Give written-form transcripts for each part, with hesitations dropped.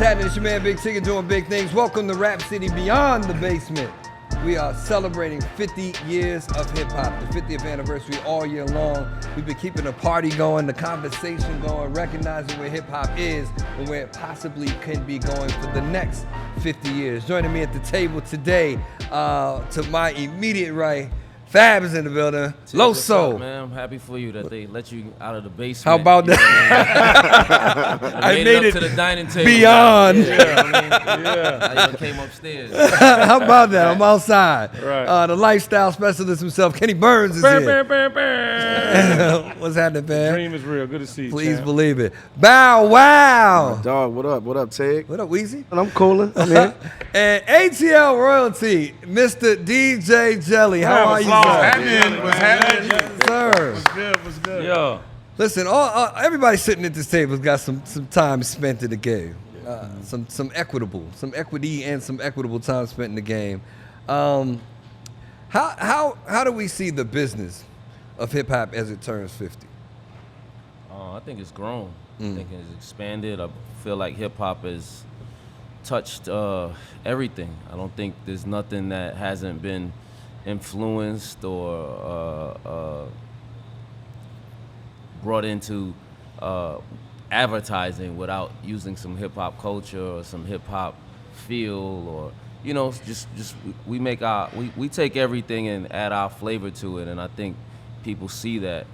happening? It's your man Big Tigger doing big things. Welcome to Rap City Beyond the Basement. We are celebrating 50 years of hip-hop, the 50th anniversary all year long. We've been keeping the party going, the conversation going, recognizing where hip-hop is and where it possibly can be going for the next 50 years. Joining me at the table today, to my immediate right, Fab is in the building. Loso. Man, I'm happy for you that they let you out of the basement. How about that? I made it to the dining table. Beyond. I came upstairs. How about that? I'm outside. Right. The lifestyle specialist himself, Kenny Burns, is here. What's happening, man? Dream is real. Good to see you. Please champ. believe it. Bow wow. Dog, what up? What up, Tig? What up, Weezy? I'm coolin'. I'm here. And ATL royalty, Mr. DJ Jelly. How are you, sir? What's happening? Sir. What's good? Yo. Listen, everybody sitting at this table has got some time spent in the game. Some equity and some equitable time spent in the game. How do we see the business of hip hop as it turns 50? I think it's grown. I think it's expanded. I feel like hip hop has touched everything. I don't think there's nothing that hasn't been influenced or brought into advertising without using some hip hop culture or some hip hop feel, or just we take everything and add our flavor to it, and I think people see that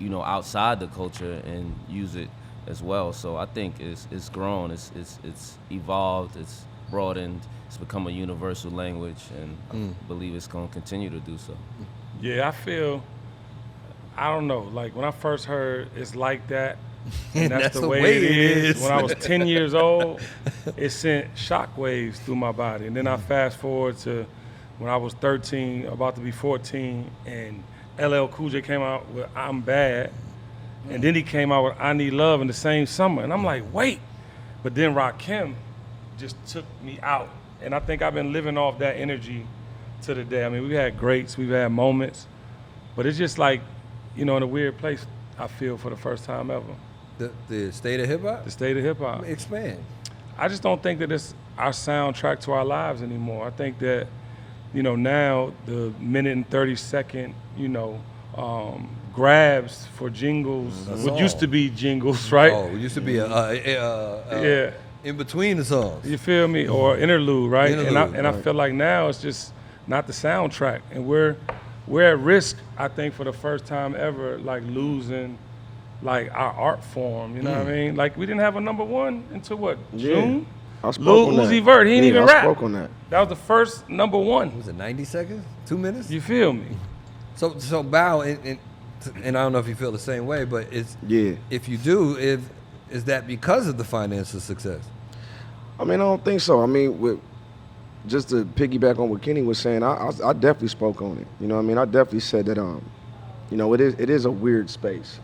outside the culture and use it as well. So I think it's grown, it's evolved, it's broadened. It's become a universal language, and I believe it's going to continue to do so. Yeah, I don't know. Like when I first heard it's like that, and that's the way it is. When I was 10 years old, it sent shockwaves through my body. And then I fast forward to when I was 13, about to be 14, and LL Cool J came out with I'm Bad, and then he came out with I Need Love in the same summer. And I'm like, wait. But then Rakim just took me out. And I think I've been living off that energy to the day. I mean, we've had greats, we've had moments, but it's just like, in a weird place, I feel, for the first time ever. The state of hip hop? The state of hip hop. Expand. I just don't think that it's our soundtrack to our lives anymore. I think that, now the minute and 30-second, grabs for jingles, what used to be jingles, right? Oh, it used to be yeah. In between the songs. You feel me? Or interlude, right? Interlude, and I feel like now it's just not the soundtrack. And we're at risk, I think, for the first time ever, like losing like our art form, you know what I mean? Like we didn't have a number one until what, June? I spoke Lil on Uzi that. Vert, he didn't even rap. I spoke on that. That was the first number one. Was it 90 seconds? 2 minutes? You feel me? So Bow, and I don't know if you feel the same way, but if you do, is that because of the financial success? I mean, I don't think so. I mean, just to piggyback on what Kenny was saying, I definitely spoke on it. You know what I mean? I definitely said that, it is a weird space.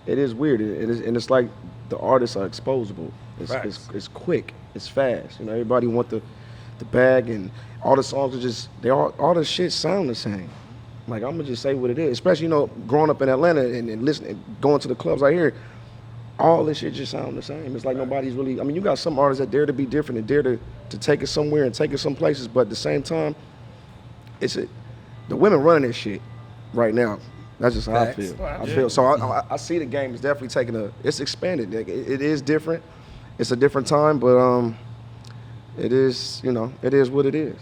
It is weird. It is, and it's like the artists are exposable. It's quick. It's fast. Everybody want the bag, and all the songs are just, all the shit sound the same. Like, I'm gonna just say what it is. Especially, growing up in Atlanta and listening, going to the clubs out here, all this shit just sound the same. It's like nobody's really, you got some artists that dare to be different and dare to take it somewhere and take it some places, but at the same time, the women running this shit right now. That's just how I feel. So I see the game is definitely it's expanded. It is different. It's a different time, but it is what it is.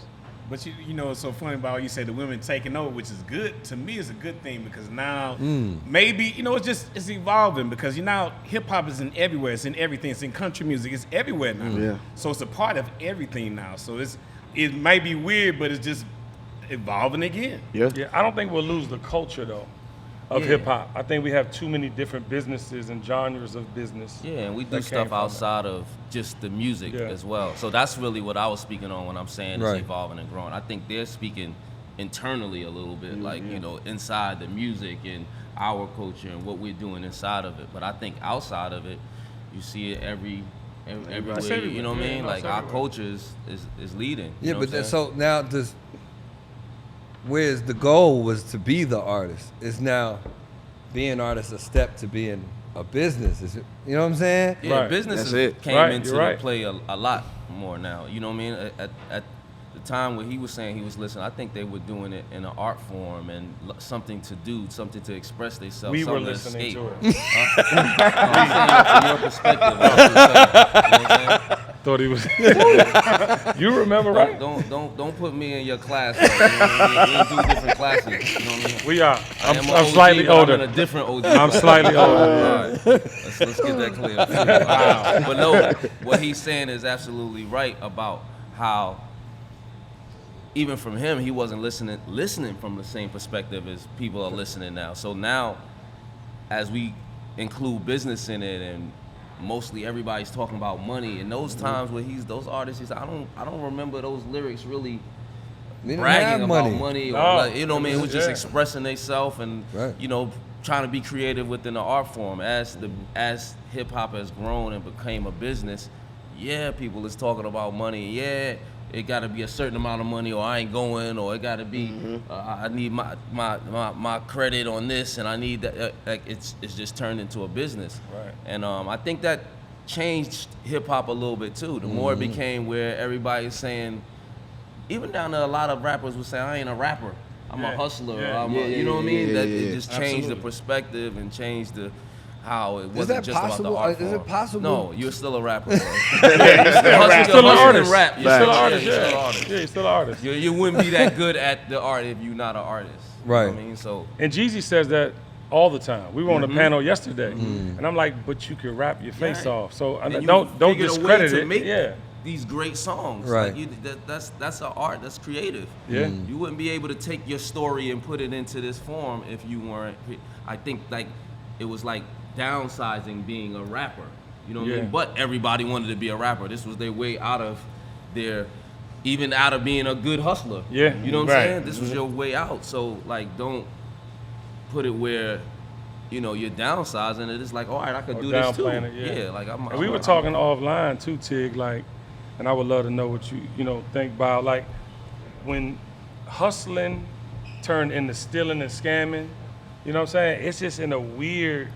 But it's so funny about you said the women taking over, which is good. To me, it's a good thing because now maybe, it's evolving because now hip hop is in everywhere. It's in everything. It's in country music. It's everywhere now. Yeah. So it's a part of everything now. So it might be weird, but it's just evolving again. Yeah. I don't think we'll lose the culture though of hip hop. I think we have too many different businesses and genres of business. Yeah, and we do stuff outside of just the music as well. So that's really what I was speaking on when I'm saying it's evolving and growing. I think they're speaking internally a little bit, inside the music and our culture and what we're doing inside of it. But I think outside of it, you see it everywhere. You know what I mean? Like our culture is leading. Yeah, but so now whereas the goal was to be the artist, is now being artist a step to being a business. You know what I'm saying? Yeah, Right. business That's it. came Right, into you're right. the play a lot more now. You know what I mean? At the time when he was saying he was listening, I think they were doing it in an art form and something to do, something to express themselves. We were something listening escape. to it. I'm saying from your perspective. That's what I'm saying. You know what I'm saying? Thought he was. You remember, right? Don't put me in your class. Though, you know what I mean? We do different classes. You know what I mean? We are. I am a I'm OG, slightly but older. I'm in a different OG. I'm slightly All older. right. Let's get that clear. Wow. But no, what he's saying is absolutely right about how even from him, he wasn't listening from the same perspective as people are listening now. So now, as we include business in it, and mostly everybody's talking about money, and those times where those artists, I don't remember those lyrics really They didn't bragging have about money. money or No. like, you know what I mean? It was just Yeah. expressing themselves and Right. you know, trying to be creative within the art form. As hip hop has grown and became a business, yeah, people is talking about money. Yeah, it got to be a certain amount of money, or I ain't going, or it got to be I need my credit on this, and I need that. Like it's just turned into a business. Right. And I think that changed hip hop a little bit too. The more it became where everybody's saying, even down to a lot of rappers would say, I ain't a rapper, I'm a Yeah. hustler. Yeah. You know what I mean? Yeah, That yeah, it yeah. just changed the Absolutely. perspective and changed how it Is wasn't that just possible? about the art Is it form. possible? No, you're still a rapper. Bro. You're still an artist. Rap. You're still an Yeah, artist. you're still an Yeah. artist. Yeah, you're still an artist. You wouldn't be that good at the art if you're not an artist. You know Right. what I mean? So And Jeezy says that all the time. We were on a panel yesterday, and I'm like, but you can rap your face Yeah. off. So and you don't figured a way discredit to it. make Yeah. these great songs. Right. Like that's an art. That's creative. Yeah. You wouldn't be able to take your story and put it into this form if you weren't. I think like it was like downsizing being a rapper. You know what I Yeah. mean? But everybody wanted to be a rapper. This was their way out of even out of being a good hustler. Yeah. You know what I'm Right. saying? This was your way out. So like don't put it where you're downsizing it. It's like, all right, I could Or do this too. downplaying it, yeah. like And we were talking offline too, Tig, like, and I would love to know what you think about, like, when hustling turned into stealing and scamming, you know what I'm saying? It's just in a weird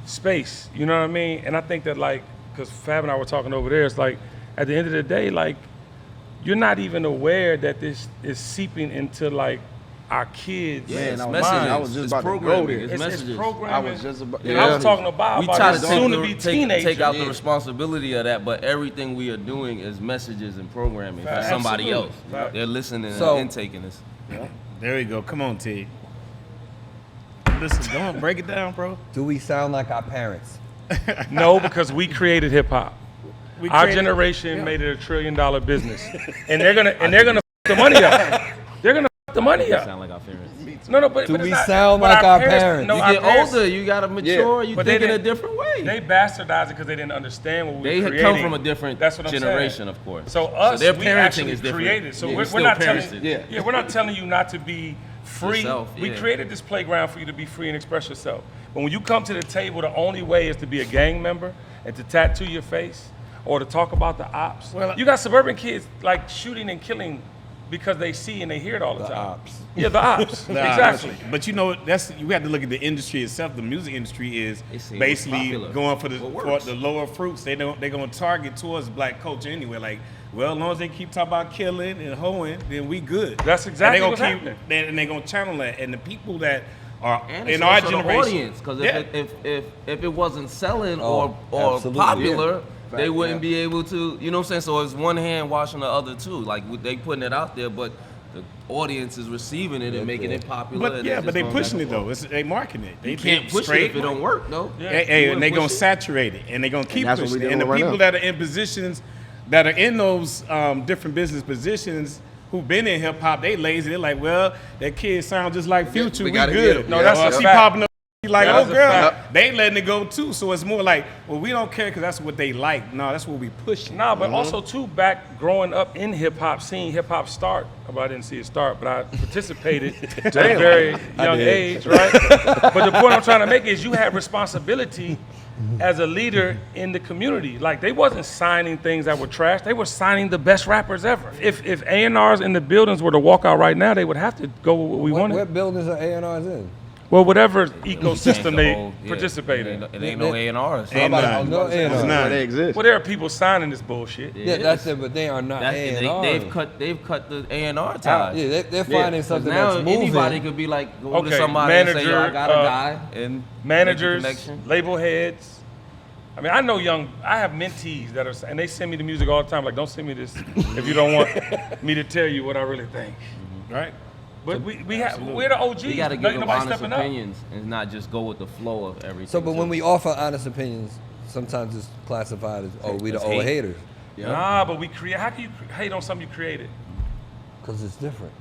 space, you know what I mean? And I think that, like, because Fab and I were talking over there, it's like, at the end of the day, like, you're not even aware that this is seeping into, like, our kids' Yeah, it's Man, messages. minds. I was just It's about to go programming. there. It's It's messages. programming. I was just about. And I was talking about We try to soon-to-be teenagers. take out the responsibility of that, but everything we are doing is messages and programming for Fact. somebody Absolutely. else. Fact. They're listening So- and intaking this. There we go. Come on, T. Listen, go on, break it down, bro. Do we sound like our parents? No, because we created hip hop. We Our created- generation made it $1 trillion business, and they're gonna f the money up. They're gonna f the money up. Sound like our parents. No, but Do but it's we not- sound but like our parents? No, You our get parents, older, you gotta mature. You but they think in a didn't- different way. They bastardized it because they didn't understand what we They were had creating. come from a different That's what I'm generation, saying. of course. So us, their we parenting actually is different. created. So Yeah, you we're still not telling parented. we're not telling you not to be free. Yourself, We yeah. created this playground for you to be free and express yourself. But when you come to the table, the only way is to be a gang member and to tattoo your face or to talk about the ops. Well, You got suburban kids like shooting and killing because they see and they hear it all the time. ops. Yeah, the ops. Nah, Exactly. But you have to look at the industry itself. The music industry is They say what's basically popular, going for what for works. the lower fruits. They're gonna target towards black culture anyway. Like, well, as long as they keep talking about killing and hoeing, then we good. That's exactly and what's they happening. and they're gonna channel that. And the people that are And in it's our also the generation, audience, because yeah. if it wasn't selling Oh, or absolutely, popular, yeah. they Fact, wouldn't yeah. be able to. You know what I'm saying? So it's one hand washing the other too. Like they putting it out there, but the audience is receiving it and making it popular. But and yeah, it's but they just going pushing back it and though. forth. They marketing it. They You can't push it if it don't work though. Yeah. Hey, You and they're wouldn't gonna push it. saturate it, and they're gonna keep that's what pushing we it. And the doing right people now. that are in positions, that are in those different business positions, who've been in hip hop, they lazy. They're like, well, that kid sound just like Future. we We gotta good. get him. No, that's Or a she fact. popping up. Like, That's oh a girl, fact. they letting it go too. So it's more like, well, we don't care because that's what they like. No, that's what we pushing. Nah, but also too, back growing up in hip hop, seeing hip hop start. Well, I didn't see it start, but I participated at a very young age, right? But the point I'm trying to make is you had responsibility as a leader in the community. Like they wasn't signing things that were trash. They were signing the best rappers ever. If A&Rs in the buildings were to walk out right now, they would have to go with what we wanted. What buildings are A&Rs in? Well, whatever You change ecosystem the they whole- yeah, participate in. It ain't no A&Rs. How about none. no It's A&R? not. They exist. Well, there are people signing this bullshit. Yeah, that's it, but they are not A&R. They've cut the A&R ties. Yeah, they're finding something now that's moving. anybody could be like, go Okay, to somebody and say, manager, yo, I got a guy, and Managers, make a connection. label heads. I mean, I have mentees that are, and they send me the music all the time. Like, don't send me this if you don't want me to tell you what I really think. Right. But we're the OGs. You got to give them Nobody's honest stepping up. opinions and not just go with the flow of everything. So, but when too. we offer honest opinions, sometimes it's classified as, oh, we the It's old hate. haters. Yeah. Nah, but we create. How can you hate on something you created? Because it's different.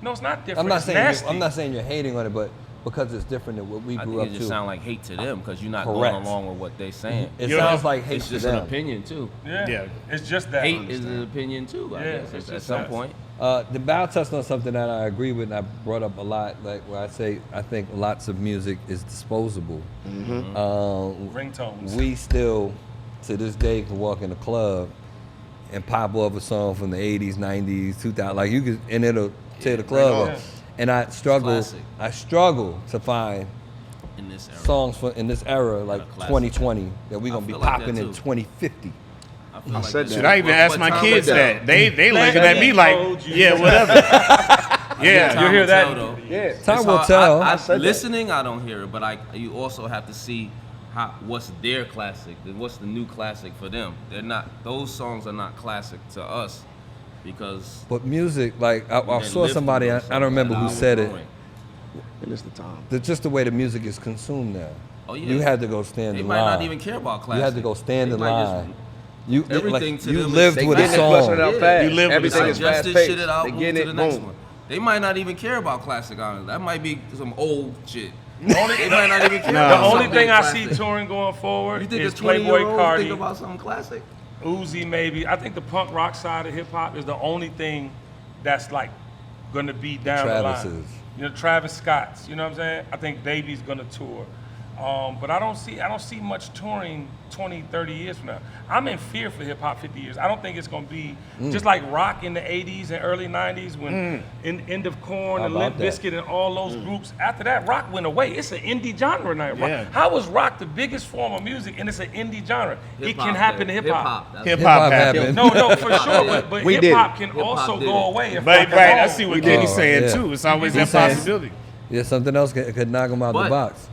No, it's not different. I'm not It's saying nasty. I'm not saying you're hating on it, but because it's different than what we I grew think up it to. just sound like hate to them because you're not Correct. going along with what they're saying. It You know, sounds like hate It's to just an them. opinion too. Yeah. Yeah. It's just that. Hate is an opinion too, I Yeah, guess, it's at just some that. point. The Bow touched on something that I agree with, and I brought up a lot, like where I say I think lots of music is disposable. Ringtones. We still, to this day, can walk in a club and pop off a song from the 80s, 90s, 2000, like you could, and it'll tear the club Yeah. up. And I struggle to find In this era. songs in this era, like classic. 2020, that we're gonna be feel like that popping in too. 2050. I feel like said that. that. Should I even ask What my time kids was that? They Let looking at me me like, told you. yeah, whatever. Yeah. You'll hear will that. tell, though. Yeah. Time It's will hard. tell. I said that. listening, I don't hear it, but you also have to see what's their classic, what's the new classic for them. They're not; those songs are not classic to us because But music, like I didn't saw live somebody, through I those don't remember songs who that I said was it. growing. And it's the time. Just the way the music is consumed now. Oh, yeah. You had to go stand They in might line. not even care about You classic. had to go stand They in might just- line. You everything to you them is- lived They with a getting it, song. busting it out fast. You live with Everything the is song. fast Just paced. shit it out, They move get to it, the next boom. one. They might not even care about classic honors. That might be some old shit. The only, They might not even care No. the about only something thing I classic. see touring going forward You think is a Playboy 20-year-old Cardi, think about something classic? Uzi maybe. I think the punk rock side of hip hop is the only thing that's like gonna be down the line. Travis's. You know, Travis Scott's. You know what I'm saying? I think Baby's gonna tour. But I don't see much touring 20, 30 years from now. I'm in fear for hip hop 50 years. I don't think it's gonna be just like rock in the 80s and early 90s when End of Corn How and about Limp that? Bizkit and all those groups. After that, rock went away. It's an indie genre now. Yeah. How is rock the biggest form of music and it's an indie genre? It can happen to hip hop. That's- Hip Hip-hop hop happened. happened. No, for sure. But We hip hop did can Hip-hop also did go it. away. If But rock right, I and see roll. what Kenny's saying yeah. too. It's always He's that saying- possibility. Yeah, something else could knock them out the But- box.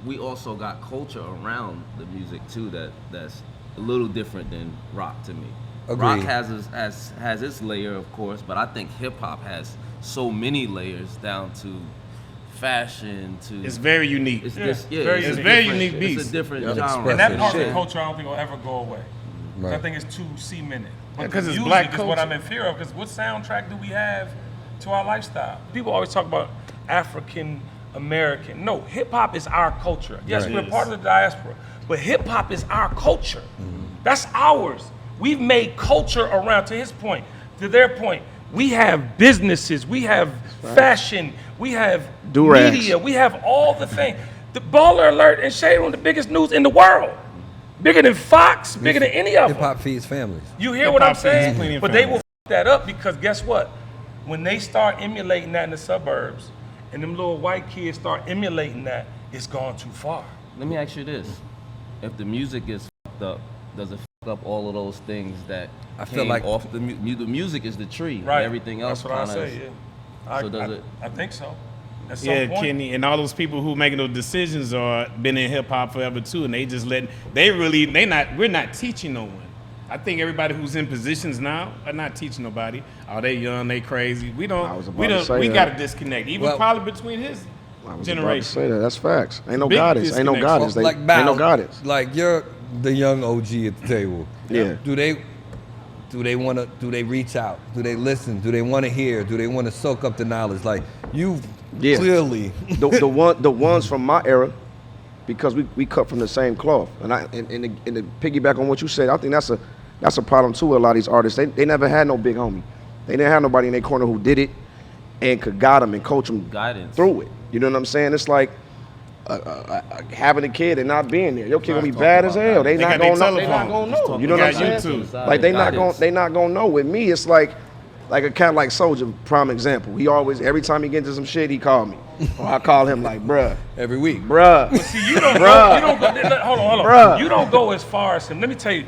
we also got culture around the music too that's a little different than rock to me. Rock Agreed. has its layer, of course, but I think hip hop has so many layers down to fashion to It's very unique. it's Yeah, this, yeah, very it's a unique. Very different- unique It's beast. a different Yeah. genre. And that Shit. part of the culture, I don't think will ever go away. Right. I think it's too cemented. But 'cause the it's music black is what culture. I'm in fear of. Because what soundtrack do we have to our lifestyle? People always talk about African American. No, hip hop is our culture. Yes, Right. we're It part is. of the diaspora, but hip hop is our culture. That's ours. We've made culture around. To his point, to their point, we have businesses, we have fashion, we have Do-rags. media, we have all the things. The Baller Alert and Shade Room, the biggest news in the world. Bigger than Fox, bigger than any of Hip them. hop feeds families. You hear what I'm Hip-hop feeds saying? plenty of But they will families. f that up because guess what? When they start emulating that in the suburbs and them little white kids start emulating that, it's gone too far. Let me ask you this: if the music is fucked up, does it fuck up all of those things that I feel came like- off the music is the tree, Right. and everything else That's what I kind of. say, yeah. So does it- I think so. At some Yeah, point. Kenny, and all those people who making those decisions are been in hip hop forever too, and they just we're not teaching no one. I think everybody who's in positions now are not teaching nobody. Oh, they young, they crazy. We I don't. was about We to don't. say We that. got a disconnect, even Well- probably between his I was about to generation. say that. That's facts. Ain't no Big guidance. Ain't no disconnect. guidance. They, like ain't Bow, no guidance. like you're the young OG at the table. Yeah. Do they want to? Do they reach out? Do they listen? Do they want to hear? Do they want to soak up the knowledge? Like you Yeah. clearly. the ones from my era, because we cut from the same cloth. And to piggyback on what you said, I think that's a problem too with a lot of these artists. They never had no big homie. They didn't have nobody in their corner who did it and could guide them and coach them Guidance. through it. You know what I'm saying? It's like having a kid and not being there. Your kid gonna be bad as hell. They They not got their gonna know. They not telephone. gonna know. You know what I'm Got saying? YouTube. Like they not Guidance. gonna know. With me, it's like like a cat like Soldier, prime example. He always, every time he gets into some shit, he call me. Or I call him like, bruh. Every week. Bruh. But see, you don't go, hold on. Bruh. You don't go as far as him. Let me tell you,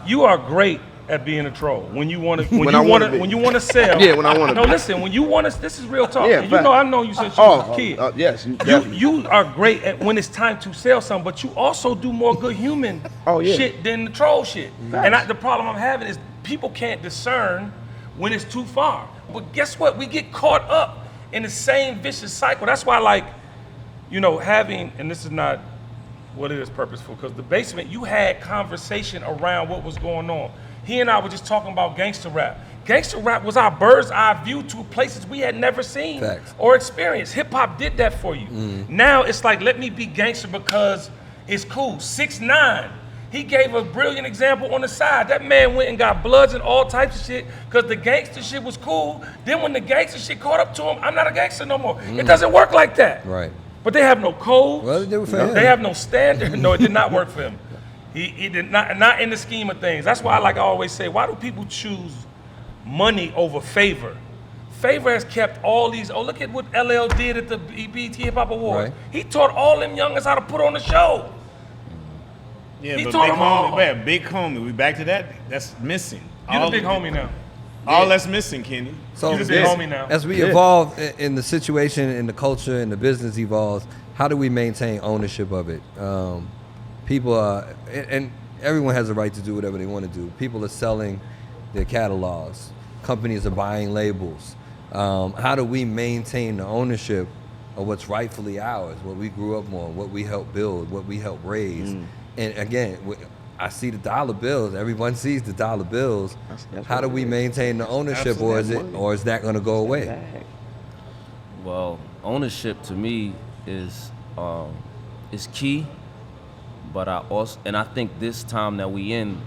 you are great at being a troll. When you want to, When I wanna be. when you want to sell. Yeah, when I wanna No, be. listen, when you want to, this is real talk. Yeah, And fact. I know you since you was a kid. Yes, you definitely. You are great at when it's time to sell something, but you also do more good human Yeah. shit than the troll shit. Facts. And the problem I'm having is people can't discern when it's too far. But guess what? We get caught up in the same vicious cycle. That's why, like, having, and this is not what it is purposeful, because the basement, you had conversation around what was going on. He and I were just talking about gangster rap. Gangster rap was our bird's eye view to places we had never seen Facts. or experienced. Hip hop did that for you. Now it's like, let me be gangster because it's cool. 6ix9ine, he gave a brilliant example on the side. That man went and got bloods and all types of shit because the gangster shit was cool. Then when the gangster shit caught up to him, I'm not a gangster no more. It doesn't work like that. Right. But they have no codes. Well, they do for him. They have no standard. No, it did not work for him. He did not in the scheme of things. That's why, like I always say, why do people choose money over favor? Favor has kept all these. Oh, look at what LL did at the BET Hip Hop Awards. Right. He taught all them youngers how to put on the show. Yeah, He but taught big them all. homie, man, big homie. We back to that. That's missing. You the All- big homie now. All that's missing, Kenny. So You the big homie now. as we evolve in the situation, in the culture, and the business evolves, how do we maintain ownership of it? People are, and everyone has a right to do whatever they want to do. People are selling their catalogs. Companies are buying labels. How do we maintain the ownership of what's rightfully ours, what we grew up on, what we helped build, what we helped raise? And again, I see the dollar bills. Everyone sees the dollar bills. That's How do we maintain the ownership, Absolutely. or is that going to go away? Well, ownership to me is key, but I think this time that we in,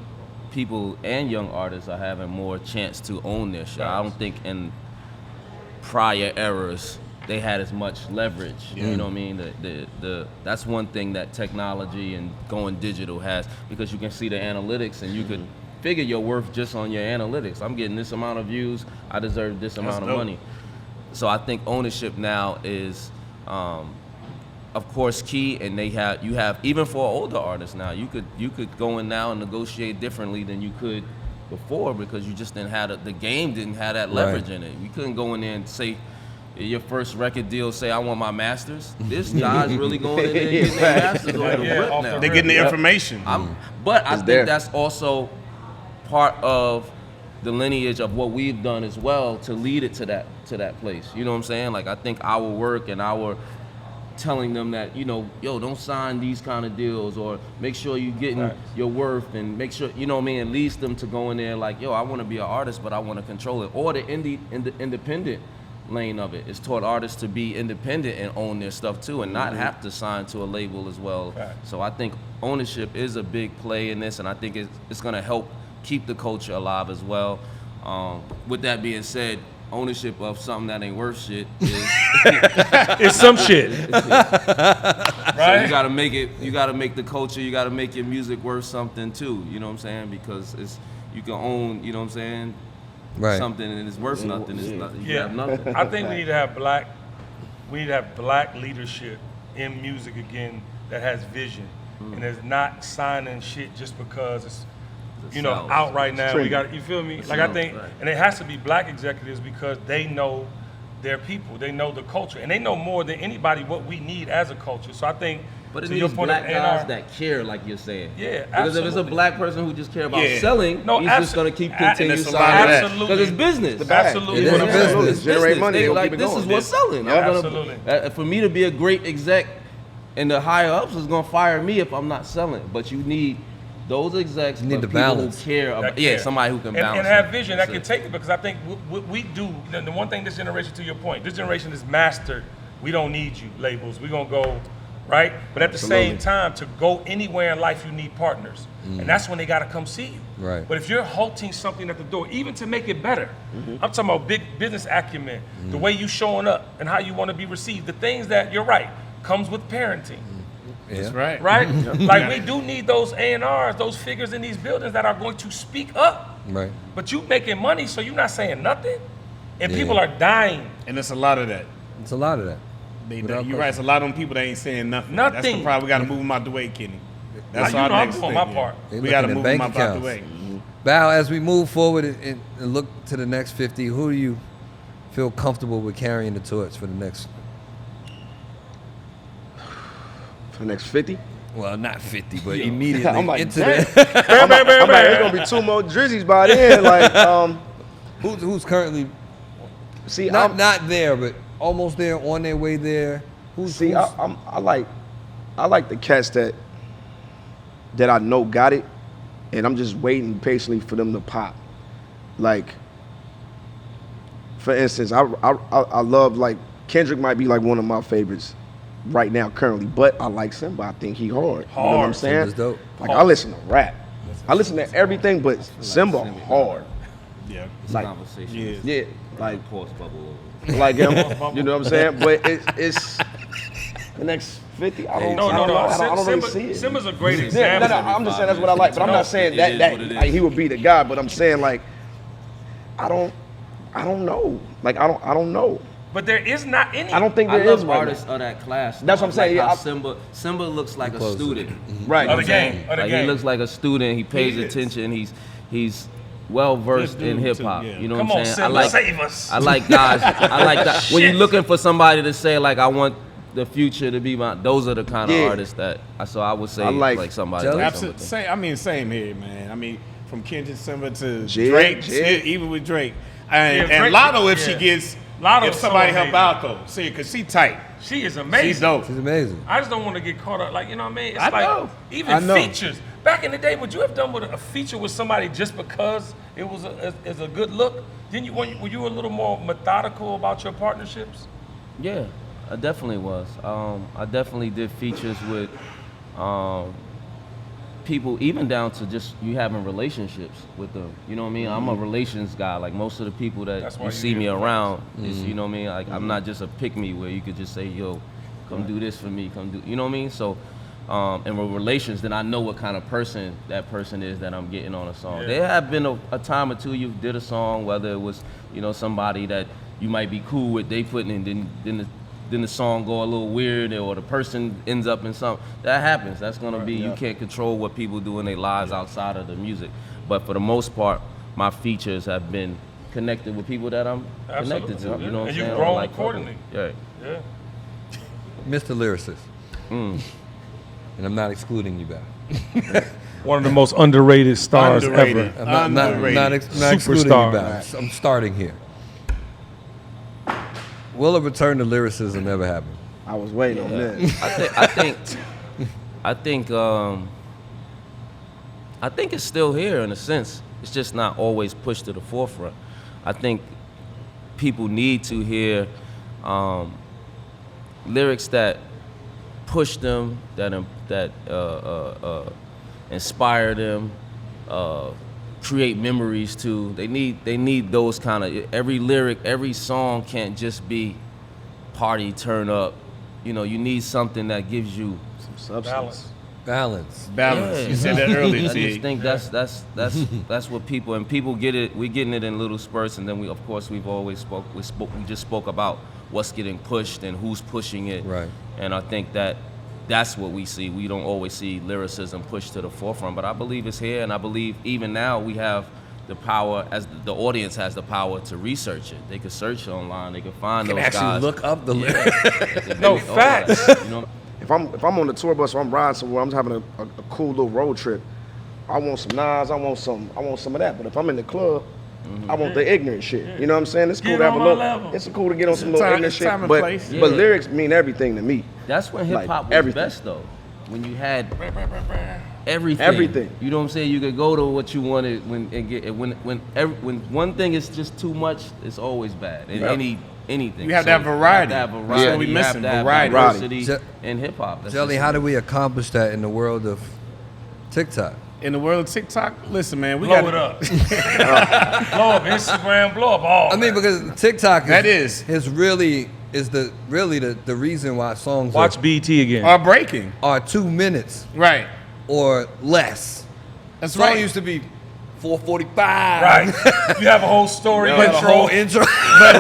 people and young artists are having more chance to own their shit. I don't think in prior eras they had as much leverage. You know what I mean? That's one thing that technology and going digital has, because you can see the analytics and you could figure your worth just on your analytics. I'm getting this amount of views, I deserve this amount of dope. money. So I think ownership now is, of course, key, and you have even for older artists now, you could go in now and negotiate differently than you could before, because you just didn't have the game didn't have that leverage in it. You couldn't go in there and say your first record deal, say I want my masters. This guy's really going in there and getting their masters on the rip off now. the They're getting the information. But I think there. that's also part of the lineage of what we've done as well to lead it to that place. You know what I'm saying? Like, I think our work and our telling them that, yo, don't sign these kind of deals, or make sure you're getting your worth, and make sure, you know what I mean, it leads them to go in there like, I want to be an artist, but I want to control it. Or the independent lane of it. It's taught artists to be independent and own their stuff too, and not have to sign to a label as well. Right. So I think ownership is a big play in this, and I think it's going to help keep the culture alive as well. With that being said, ownership of something that ain't worth shit is It's some shit. so Right? you gotta make it. You gotta make the culture. You gotta make your music worth something too. You know what I'm saying? Because you can own. You know what I'm saying? Right. Something and it's worth nothing. It's not, you Yeah, have nothing. I think we need to have black leadership in music again that has vision and is not signing shit just because it's sells. out right now. We trendy. got, you feel me? It Like, I sells, think, right. and it has to be black executives because they know their people, they know the culture, and they know more than anybody what we need as a culture. So I think, But it to your needs point black of guys A&R, that care, like you're saying. Yeah, Because if it's a absolutely. black person who just care about Yeah. selling, No, he's just gonna keep continue there's a lot of selling. that. Absolutely. Because it's business. Absolutely It what is I'm a saying. business. It's Generate money, They they'll like keep it this going. is what's selling. Yeah, absolutely. For me to be a great exec, and the higher ups is gonna fire me if I'm not selling. But you need those execs, You need but the people balance. who care about. That Yeah, care. somebody who can and, balance and have it. vision that That's can it. take it, because I think what we do, the one thing this generation, to your point, this generation is mastered. We don't need you labels. We're gonna go right, but at the same time, to go anywhere in life, you need partners, and that's when they gotta come see you. Right. But if you're halting something at the door, even to make it better, I'm talking about big business acumen, the way you showing up and how you want to be received, the things that you're right comes with parenting. Yeah. That's right. Right? Like, we do need those A&Rs, those figures in these buildings that are going to speak up. Right. But you making money, so you're not saying nothing. And people are dying. And it's a lot of that. It's a lot of that. You're right. It's a lot of them people that ain't saying nothing. That's the problem. We got to move them out the way, Kenny. That's You our know I'm next doing thing. my part. They We got to looking at move them bank out the accounts. way. Val, as we move forward and look to the next 50, who do you feel comfortable with carrying the torch for the next? For the next 50? Well, not 50, but immediately I'm like, into damn. the. I'm like, there's gonna be 2 more Drizzies by then. Like, Who's currently see, not there, but almost there, on their way there? I like the cats that I know got it, and I'm just waiting patiently for them to pop. Like, for instance, I love, like, Kendrick might be like one of my favorites right now currently, but I like Simba. I think he hard. You know what I'm saying? Simba's dope. Like, I listen to rap. I listen to everything, but Simba hard. Yeah. Like, Conversation. yeah, like Pause bubble. like him. You know what I'm saying? But it's the next 50. I don't really see it. Simba's a great Yeah, example. no, I'm just saying that's what I like, but I'm not saying that like, he would be the guy. But I'm saying, like, I don't know. Like, I don't know. But there is not any. I don't think I there love is right artists now. of that class. That's what I'm saying, Like yeah, how Simba looks like a Close. student. Right. Of the game. Like he looks like a student. He pays He is. attention. He's well versed Good in dude, hip too, hop. yeah. You know Come what on, I'm saying? Simba, save us. I like guys. I like that. When you're looking for somebody to say like I want the future to be my. Those are the kind of Yeah. artists that. So I would say I like- like somebody. Jelly? Like Absolutely. somebody. Same here, man. I mean, from Kendrick Simba to Jid, Drake, Jid. even with Drake. And Drake- Lotto, if she yeah. gets, Lotto's if somebody so help amazing. out though, see, because she tight. She is amazing. She's dope. She's amazing. I just don't want to get caught up. Like, you know what I mean? It's I like know. even I know. features. Back in the day, would you have done with a feature with somebody just because it was a good look? Didn't you? Were you a little more methodical about your partnerships? Yeah, I definitely was. I definitely did features with people, even down to just you having relationships with them. You know what I mean? I'm a relations guy. Like most of the people That's that why you you see do me it. around is, you know what I mean? Like I'm not just a pick me where you could just say, yo, come do this for me, come do, you know what I mean? So, and with relations, then I know what kind of person that person is that I'm getting on a song. Yeah. There have been a time or two you did a song, whether it was, you know, somebody that you might be cool with, they putting in, then the song go a little weird, or the person ends up in something. That happens. That's gonna be, you can't control what people do in their lives outside of the music. But for the most part, my features have been connected with people that I'm connected to. Absolutely. You know what I'm And saying? you've Or grown like accordingly. Yeah. Yeah. Mr. Lyricist. And I'm not excluding you, Val. One of the most underrated stars Underrated. ever. I'm not excluding you, Superstar. Val. I'm starting here. Will a return to lyricism ever happen? I was waiting on that. I think it's still here in a sense. It's just not always pushed to the forefront. I think people need to hear lyrics that push them, that inspire them, create memories too. They need those kind of, every lyric, every song can't just be party, turn up. You know, you need something that gives you Substance. Balance. Balance. Yeah. You said that earlier, I T. just think that's what people get it. We getting it in little spurts, and then we just spoke about what's getting pushed and who's pushing it. Right. And I think that's what we see. We don't always see lyricism pushed to the forefront, but I believe it's here, and I believe even now we have the power, as the audience has the power to research it. They can search online, they can find You those can guys. actually look up the lyrics. No, facts. You know, If I'm on the tour bus or I'm riding somewhere, I'm having a cool little road trip. I want some Nas, I want some of that. But if I'm in the club, I want the ignorant shit. You know what I'm saying? It's cool Get to have a on my little. level. It's cool to get on some It's little time- ignorant it's shit. time and But place. but Yeah. lyrics mean everything to me. that's when hip hop Like, was everything. best though. When you had everything. Everything. You know what I'm saying? You could go to what you wanted when one thing is just too much, it's always bad. In anything. You have to have variety. You have to have That's variety. what we You have missing, to have variety. diversity Je- in hip hop. That's Jelly, just- how do we accomplish that in the world of TikTok? In the world of TikTok, listen, man, we Blow got it up. Blow up Instagram, blow up all. I mean, because TikTok is really the reason why songs Watch BT again. are breaking. are 2 minutes Right. or less. That's Song right. used to be 4:45. Right. You have a whole story. But whole intro. but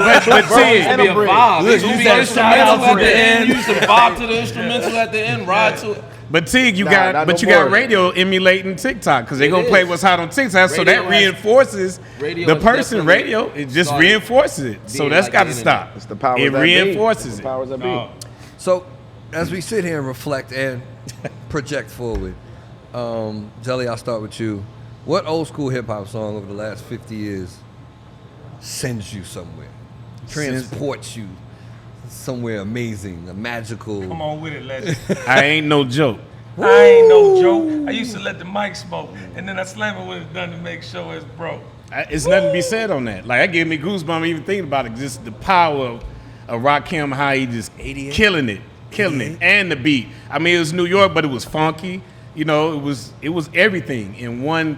Tig, It'd be a vibe. Look, It'd you be said instrumental shout out at the to end. You used to vibe to the instrumental at the end, ride to it. but Tig, you Nah, got not but no you got more. radio emulating TikTok because they're gonna It play is. what's hot on TikTok, so Radio that has- reinforces radio the has person. definitely Radio it just started reinforces it. So being that's like got the to internet. stop. It's the powers It that be. reinforces It's it. the powers that be. No. So, as we sit here and reflect and project forward, Jelly, I'll start with you. What old school hip hop song over the last 50 years sends you somewhere, transports you somewhere amazing, a magical? Come on with it, legend. I ain't no joke. I ain't no joke. I used to let the mic smoke, and then I slam it when it's done to make sure it's broke. It's nothing to be said on that. Like, that gave me goosebumps even thinking about it. Just the power of Rakim, how he just 88? killing it, and the beat. I mean, it was New York, but it was funky. You know, it was everything in one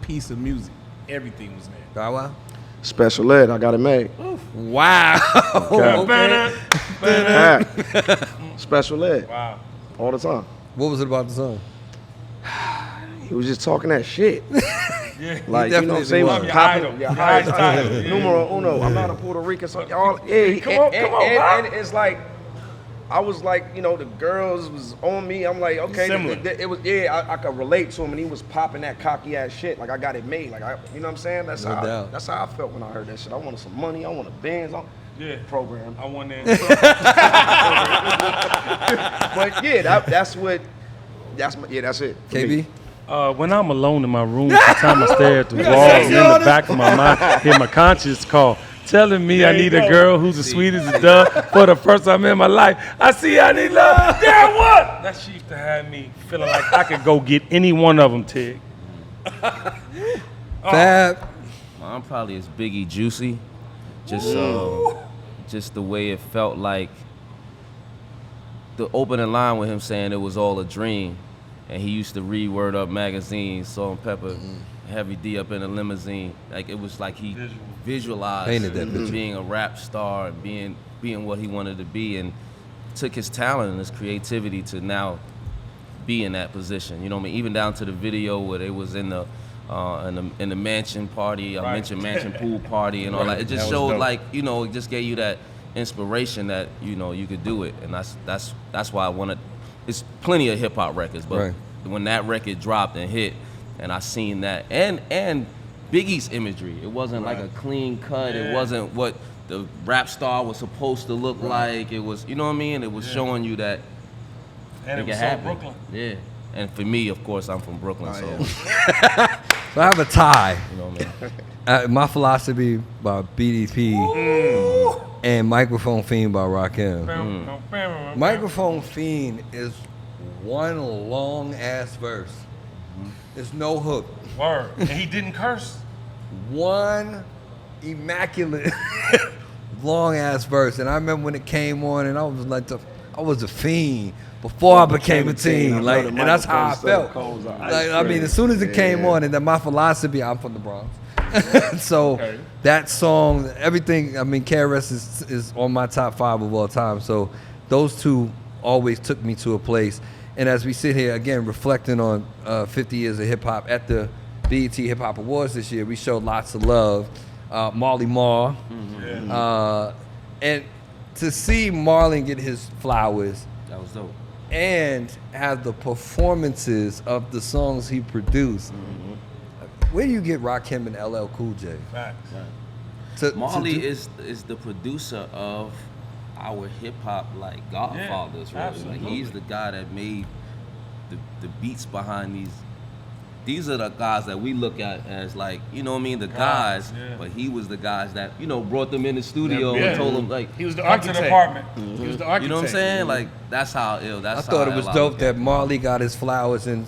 piece of music. Everything was there. Bow Wow? Special ed, I got it made. Wow. Okay. Fact. Special ed, Wow. all the time. What was it about the song? He was just talking that shit. Yeah. Like, you know what I'm saying? He definitely was was. popping. Your idol. Your Your highest highest idol. idol. Numero uno. I'm not a Puerto Rican, so y'all, yeah. Come on, and it's like, I was like, you know, the girls was on me. I'm like, okay, Similar. it was, yeah, I could relate to him, and he was popping that cocky ass shit. Like, I got it made. Like, you know what I'm saying? No doubt. That's how I felt when I heard that shit. I wanted some money. I wanted bands. Yeah. Program. I went in. But yeah, that's it. for me. KB? When I'm alone in my room, sometimes I stare at the wall, and in the back of my mind, hear my conscience call, telling me I need a girl who's as sweet as a dove for the first time in my life. I see I need love. Damn what? That shit used to have me feeling like I could go get any one of them, Tig. Fab? Mine probably is Biggie Juicy. Just the way it felt like the opening line with him saying it was all a dream. And he used to read Word Up magazine, Salt and Pepper, Heavy D up in a limousine. Like it was like he visualized Painted that picture. being a rap star and being what he wanted to be, and took his talent and his creativity to now be in that position. You know what I mean? Even down to the video where they was in the mansion party. I mentioned mansion pool party and all that. It That just was showed dope. like, you know, it just gave you that inspiration that, you know, you could do it. And that's why I wanted. It's plenty of hip hop records, but Right. when that record dropped and hit, and I seen that, and Biggie's imagery, it wasn't like a clean cut. It wasn't what the rap star was supposed to look like. It was, you know what I mean? It was showing you that And it it can was so happen. Brooklyn. Yeah. And for me, of course, I'm from Brooklyn, so So I have a tie. you know what I mean. My Philosophy by BDP and Microphone Fiend by Rakim. Microphone Fiend is one long ass verse. There's no hook. Word. And he didn't curse. One immaculate long ass verse. And I remember when it came on, and I was like, I was a fiend before I became a teen. Like, and that's how I felt. Like, I mean, as soon as it came on, and then My Philosophy, I'm from the Bronx. So that song, everything, I mean, KRS is on my top 5 of all time. So those two always took me to a place. And as we sit here, again, reflecting on 50 years of hip-hop at the BET Hip Hop Awards this year, we showed lots of love. Marley Marl. And to see Marlon get his flowers That was dope. and have the performances of the songs he produced, where do you get Rakim and LL Cool J? Facts. To Marley do- is the producer of our hip hop like godfathers, Yeah, really. Like absolutely. he's the guy that made the beats behind these. These are the guys that we look at as like, you know what I mean, the guys. yeah. But he was the guys that, you know, brought them in the studio Yeah. and told them like, He was the Come to architect. the apartment. He was the architect. you know what I'm saying? Like that's how ill. That's I thought how it was ill I dope look that at it. Marley got his flowers and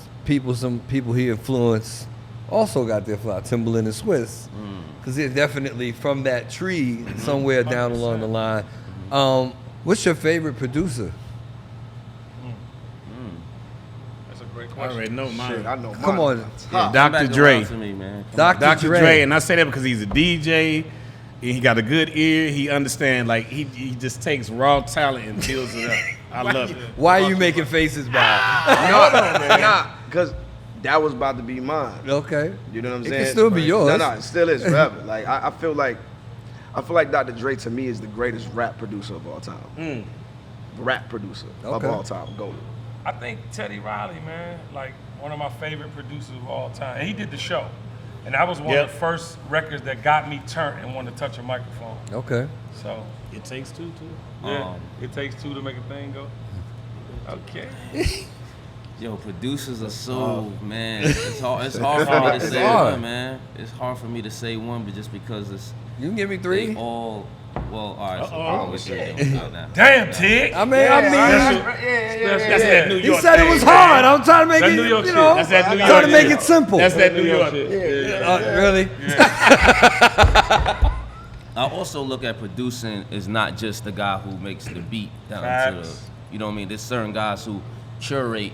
some people he influenced also got their flowers, Timberland and Swiss. Because they're definitely from that tree somewhere down along the line. What's your favorite producer? That's a great I question. already know mine. Shit, I know mine. Come on. Yeah, Dr. come back Dre. around to me, man. Come on. Dr. Dr. Dre, and I say that because he's a DJ. And he got a good ear. He understands. Like he just takes raw talent and builds it up. I love it. Why are you making faces, Bob? Nah, because that was about to be mine. Okay. You know what I'm It saying? can still be yours. No, it still is forever. Like I feel like Dr. Dre to me is the greatest rap producer of all time. Rap producer of all time, golden. I think Teddy Riley, man, like one of my favorite producers of all time. And he did the show. And that was one of the first records that got me turned and wanted to touch a microphone. Okay. So It takes two, too. yeah, it takes two to make a thing go. Okay. Yo, producers are so, man, it's hard for me to say one, man. It's hard for me to say one, but just because it's You can give me 3. they all, well, all right, so I'll wait till they don't now. Damn, Tig. I mean, That's that New he York said it was hard. I'm trying to make That it, New York you know, shit. That's that New trying to York make shit. it simple. That's that New York. Really? I also look at producing as not just the guy who makes the beat down to the, Facts. you know what I mean? There's certain guys who curate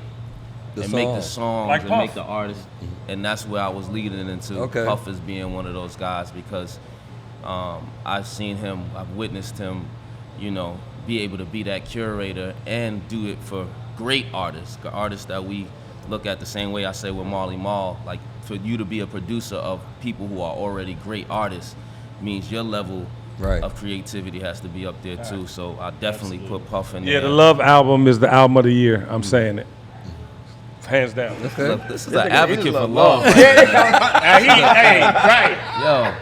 The and make the song. songs Like and Puff. make the artists, and that's where I was leading into Okay. Puff as being one of those guys because I've seen him, I've witnessed him, you know, be able to be that curator and do it for great artists that we look at the same way I say with Marley Marl. Like for you to be a producer of people who are already great artists means your level Right. of creativity has to be up there too. So I definitely put Puff in there. Yeah, the Love album is the album of the year. I'm saying it. Hands down. Okay. Look, this is an advocate for love love. Hey, right. Yo,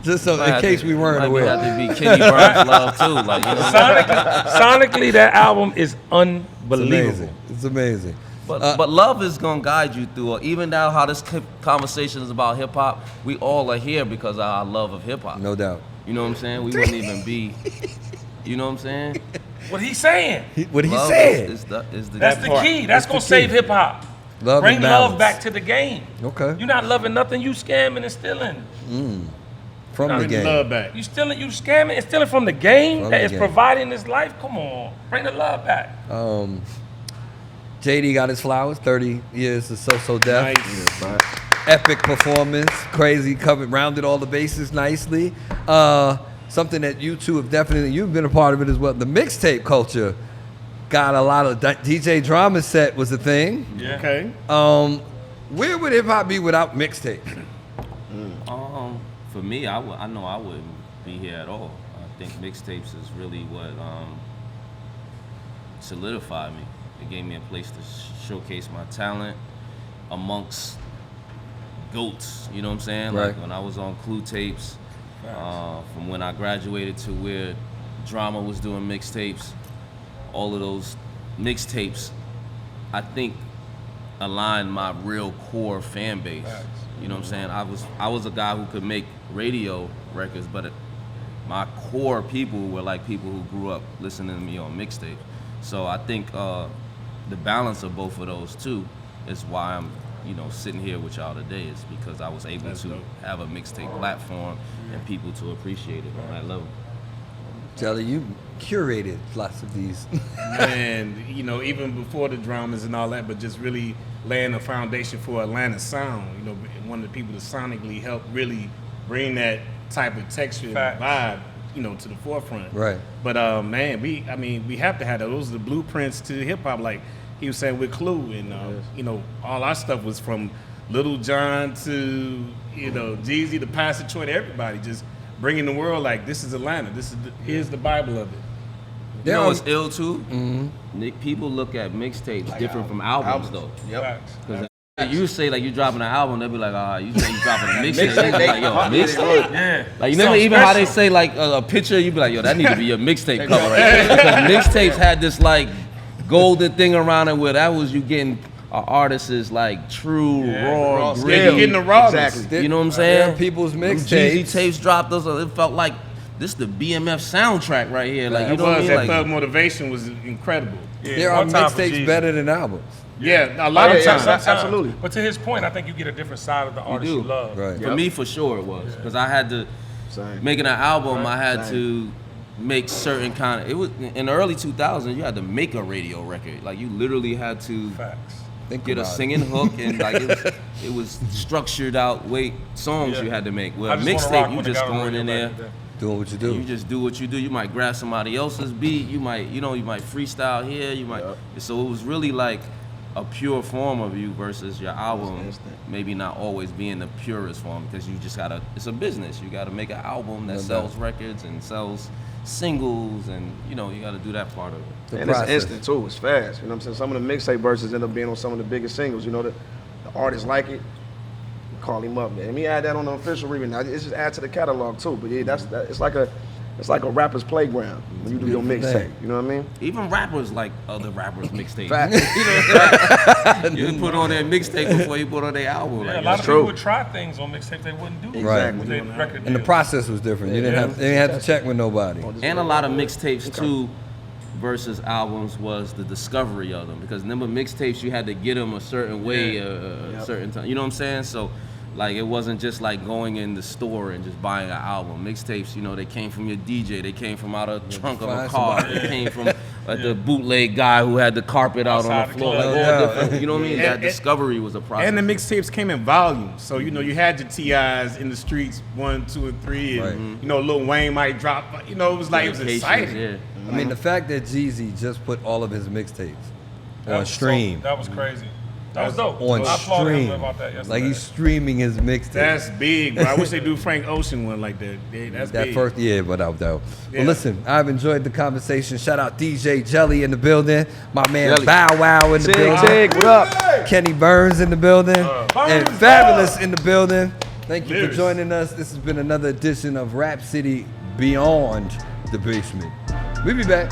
Just so in case we weren't might aware. have to be Kenny Burns love too. Like, you know what I'm saying? Sonically, that album is It's unbelievable. amazing. It's amazing. But love is gonna guide you through. Even now, how this conversation is about hip hop, we all are here because of our love of hip hop. No doubt. You know what I'm saying? We wouldn't even be. You know what I'm saying? What he's saying. What he Love said. is the That's the key. That's gonna save hip hop. Love Bring and love balance. back to the game. Okay. You're not loving nothing. You scamming and stealing. From the Bring the game. love back. You stealing. You scamming and stealing from the game From that the is game. providing this life. Come on, bring the love back. JD got his flowers. 30 years of So Deaf. Nice. Epic performance. Crazy. Covered, rounded all the bases nicely. Something that you two have definitely, you've been a part of it as well. The mixtape culture got a lot of DJ drama set was a thing. Yeah. Okay. Where would hip hop be without mixtape? For me, I know I wouldn't be here at all. I think mixtapes is really what solidified me. It gave me a place to showcase my talent amongst goats. You know what I'm saying? Right. Like when I was on Clue tapes, from when I graduated to where Drama was doing mixtapes, all of those mixtapes, I think aligned my real core fan base. You know what I'm saying? I was a guy who could make radio records, but my core people were like people who grew up listening to me on mixtapes. So I think the balance of both of those two is why I'm, sitting here with y'all today, is because I was able to have a mixtape platform and people to appreciate it on that level. Jelly, you curated lots of these. And even before the dramas and all that, but just really laying a foundation for Atlanta sound. One of the people to sonically help really bring that type of texture and vibe, to the forefront. Right. But man, we have to have that. Those are the blueprints to hip hop. Like he was saying with Clue, and all our stuff was from Little John to Jeezy to Pastor Troy to everybody, just bringing the world like this is Atlanta. Here's the Bible of it. You know what's ill too? People look at mixtapes different from albums though. Yep. Because you say like you dropping an album, they'll be like, you say you dropping a mixtape. They be like, yo, mixtape. Yeah. Like you remember even how they say like a picture, you be like, yo, that need to be your mixtape cover right there. Because mixtapes had this like golden thing around it where that was you getting an artist's like true, raw, gritty. Yeah, you're getting the rawness. Exactly. You know what I'm There are saying? people's Them mixtapes. Jeezy tapes dropped those. It felt like this the BMF soundtrack right here. Like you It know what I was mean? that Like, Thug Motivation was incredible. Yeah, There are one time for mixtapes Jeezy. better than albums. Yeah, a lot of times. Sometimes. Absolutely. But to his point, I think you get a different side of the artist you do. love. Right. For me, for sure it was, because I had to Same. making an album. I had Same. to make certain kind of. It was in the early 2000s. You had to make a radio record. Like you literally had to Facts. Think get a about it. singing hook, and like it was structured out songs you had to make. Well, I just wanna rock mixtape, you when they just got on the going in radio there. back then. Doing what you And do. you just do what you do. You might grab somebody else's beat. You might freestyle here. You might. So it was really like a pure form of you versus your album maybe not always being the purest form, because you just gotta, it's a business. You gotta make an album that sells records and sells singles, and you know, you gotta do that part of it. And it's instant too, it's fast. You know what I'm saying? Some of the mixtape verses end up being on some of the biggest singles. You know, the artists like it, call him up, man. Let me add that on the official remix. It's just add to the catalog too. But yeah, it's like a rapper's playground when you do your mixtape. You know what I mean? Even rappers like other rappers' mixtapes. Fact. You know what I'm saying? You put on their mixtape before you put on their album. Yeah, Like, a lot of that's people would try things on mixtape they wouldn't do. Right. With their record And the deals. process was different. You didn't have to check with nobody. And a lot of mixtapes too versus albums was the discovery of them, because remember, mixtapes you had to get them a certain way, a certain time. You know what I'm saying? So like, it wasn't just like going in the store and just buying an album. Mixtapes, you know, they came from your DJ, they came from out of the trunk of a car, they came from the bootleg guy who had the carpet out on the floor. Like, all different, you know what I mean? That discovery was a process. And the mixtapes came in volumes, so you know you had your TIs in the streets 1, 2, and 3, and you know Lil Wayne might drop. You know, it was like, it was exciting. Yeah. I mean, the fact that Jeezy just put all of his mixtapes That on was stream. that was crazy. That was dope. On I applauded stream. him about that yesterday. Like, he's streaming his mixtape. That's big, bro. I wish they do Frank Ocean one like that. That's that big. first, yeah, but out though. Yeah. Well, listen, I've enjoyed the conversation. Shout out DJ Jelly in the building. My man Jelly. Bow Wow in the building. Tig, what up? Kenny Burns in the building. And Burns, Fabolous in the building. Thank you for Lyrics. joining us. This has been another edition of Rap City Beyond the Basement. We'll be back.